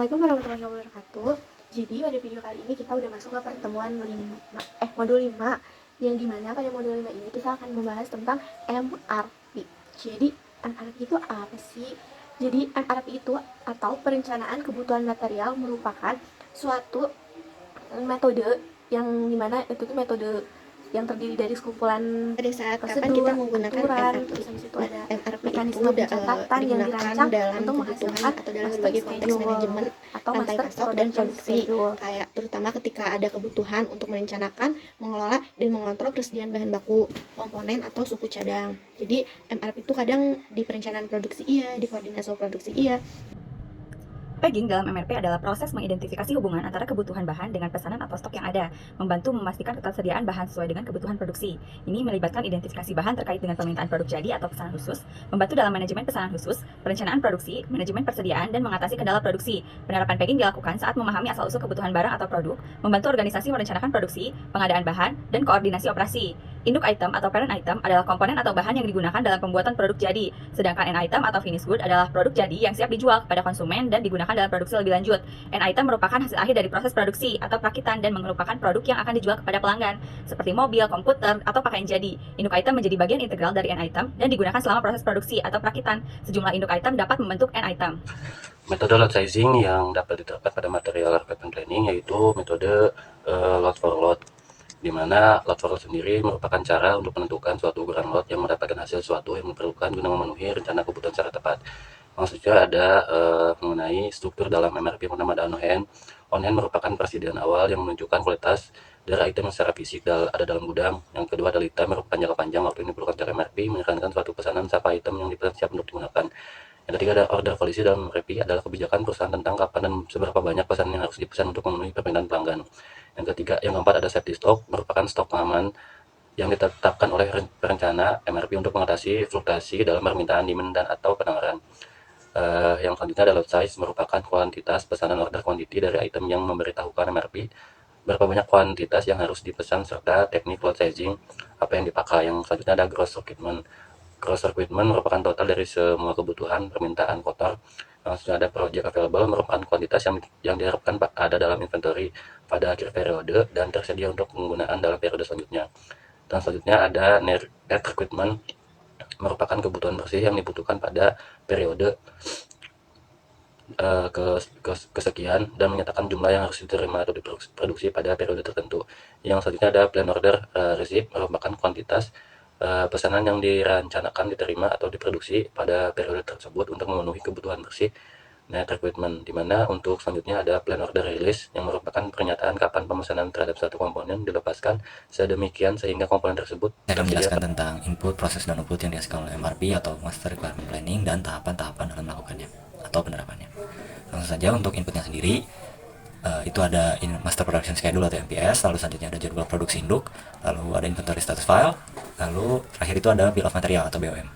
Assalamualaikum warahmatullahi wabarakatuh. Jadi pada video kali ini kita udah masuk ke pertemuan modul 5, yang dimana pada modul 5 ini kita akan membahas tentang MRP. Jadi MRP itu apa sih? Jadi MRP itu atau perencanaan kebutuhan material merupakan suatu metode yang dimana itu tuh metode yang terdiri dari sekumpulan Pada saat kapan prosedur, kita menggunakan aturan, MRP? terus habis itu Nah, ada MRP mekanisme itu pencatatan yang digunakan dirancang dalam untuk kebutuhan menghasilkan atau dalam master berbagai konteks schedule manajemen atau rantai master pasok dan production produksi. schedule. Kayak terutama ketika ada kebutuhan untuk merencanakan, mengelola, dan mengontrol persediaan bahan baku, komponen atau suku cadang. Jadi MRP itu kadang di perencanaan produksi iya, di koordinasi produksi iya. Pegging dalam MRP adalah proses mengidentifikasi hubungan antara kebutuhan bahan dengan pesanan atau stok yang ada, membantu memastikan ketersediaan bahan sesuai dengan kebutuhan produksi. Ini melibatkan identifikasi bahan terkait dengan permintaan produk jadi atau pesanan khusus, membantu dalam manajemen pesanan khusus, perencanaan produksi, manajemen persediaan, dan mengatasi kendala produksi. Penerapan pegging dilakukan saat memahami asal-usul kebutuhan barang atau produk, membantu organisasi merencanakan produksi, pengadaan bahan, dan koordinasi operasi. Induk item atau parent item adalah komponen atau bahan yang digunakan dalam pembuatan produk jadi, sedangkan end item atau finished good adalah produk jadi yang siap dijual kepada konsumen dan digunakan dalam produksi lebih lanjut. End item merupakan hasil akhir dari proses produksi atau perakitan dan merupakan produk yang akan dijual kepada pelanggan, seperti mobil, komputer, atau pakaian jadi. Induk item menjadi bagian integral dari end item dan digunakan selama proses produksi atau perakitan. Sejumlah induk item dapat membentuk end item. Metode lot sizing yang dapat diterapkan pada material requirement planning yaitu metode lot for lot, di mana lot for lot sendiri merupakan cara untuk menentukan suatu ukuran lot yang mendapatkan hasil suatu yang diperlukan guna memenuhi rencana kebutuhan secara tepat. Maksudnya ada mengenai struktur dalam MRP yang pertama ada on hand. On hand merupakan persediaan awal yang menunjukkan kualitas dari item yang secara fisik ada dalam gudang. Yang kedua ada lead time, merupakan jangka panjang waktu yang diperlukan secara MRP menekankan suatu pesanan siapa item yang dipesan siap untuk digunakan. Yang ketiga ada order policy dalam MRP adalah kebijakan perusahaan tentang kapan dan seberapa banyak pesanan yang harus dipesan untuk memenuhi permintaan pelanggan. Yang keempat ada safety stock, merupakan stok pengaman yang ditetapkan oleh perencana MRP untuk mengatasi fluktuasi dalam permintaan demand dan atau penawaran. Yang selanjutnya ada lot size, merupakan kuantitas pesanan order quantity dari item yang memberitahukan MRP berapa banyak kuantitas yang harus dipesan serta teknik lot sizing apa yang dipakai. Yang selanjutnya ada gross requirement. Gross requirement merupakan total dari semua kebutuhan permintaan kotor. Selanjutnya ada project available, merupakan kuantitas yang diharapkan ada dalam inventory pada akhir periode dan tersedia untuk penggunaan dalam periode selanjutnya. Dan selanjutnya ada net requirement, merupakan kebutuhan bersih yang dibutuhkan pada periode kesekian dan menyatakan jumlah yang harus diterima atau diproduksi pada periode tertentu. Yang selanjutnya ada plan order receipt, merupakan kuantitas pesanan yang dirancanakan diterima atau diproduksi pada periode tersebut untuk memenuhi kebutuhan bersih net requirement, di mana untuk selanjutnya ada plan order release yang merupakan pernyataan kapan pemesanan terhadap satu komponen dilepaskan sedemikian sehingga komponen tersebut Saya akan menjelaskan tentang input, proses, dan output yang dihasilkan oleh MRP atau Master Requirement Planning dan tahapan-tahapan dalam melakukannya atau penerapannya. Langsung saja untuk inputnya sendiri, itu ada Master Production Schedule atau MPS, lalu selanjutnya ada jadwal produksi induk, lalu ada Inventory Status File, lalu terakhir itu ada Bill of Material atau BOM.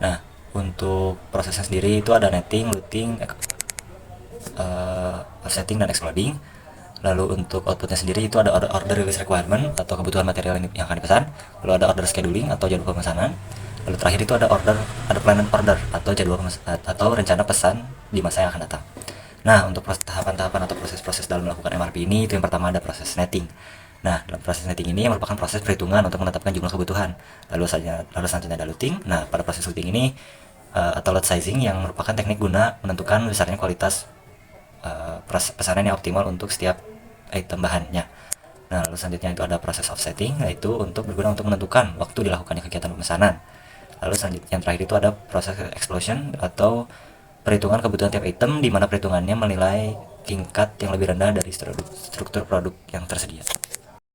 Nah, untuk prosesnya sendiri itu ada netting, looting, offsetting, dan exploding. Lalu untuk outputnya sendiri itu ada order release requirement atau kebutuhan material yang akan dipesan, lalu ada order scheduling atau jadwal pemesanan, lalu terakhir itu ada planned order atau jadwal atau rencana pesan di masa yang akan datang. Nah, untuk tahapan-tahapan atau proses-proses dalam melakukan MRP ini, itu yang pertama ada proses netting. Nah, dalam proses netting ini merupakan proses perhitungan untuk menetapkan jumlah kebutuhan. Lalu selanjutnya ada looting. Nah, pada proses looting ini atau lot sizing yang merupakan teknik guna menentukan besarnya kualitas pesanan yang optimal untuk setiap item bahannya. Nah, lalu selanjutnya itu ada proses offsetting, yaitu berguna untuk menentukan waktu dilakukannya kegiatan pemesanan. Lalu selanjutnya yang terakhir itu ada proses explosion atau perhitungan kebutuhan tiap item, di mana perhitungannya menilai tingkat yang lebih rendah dari struktur produk yang tersedia.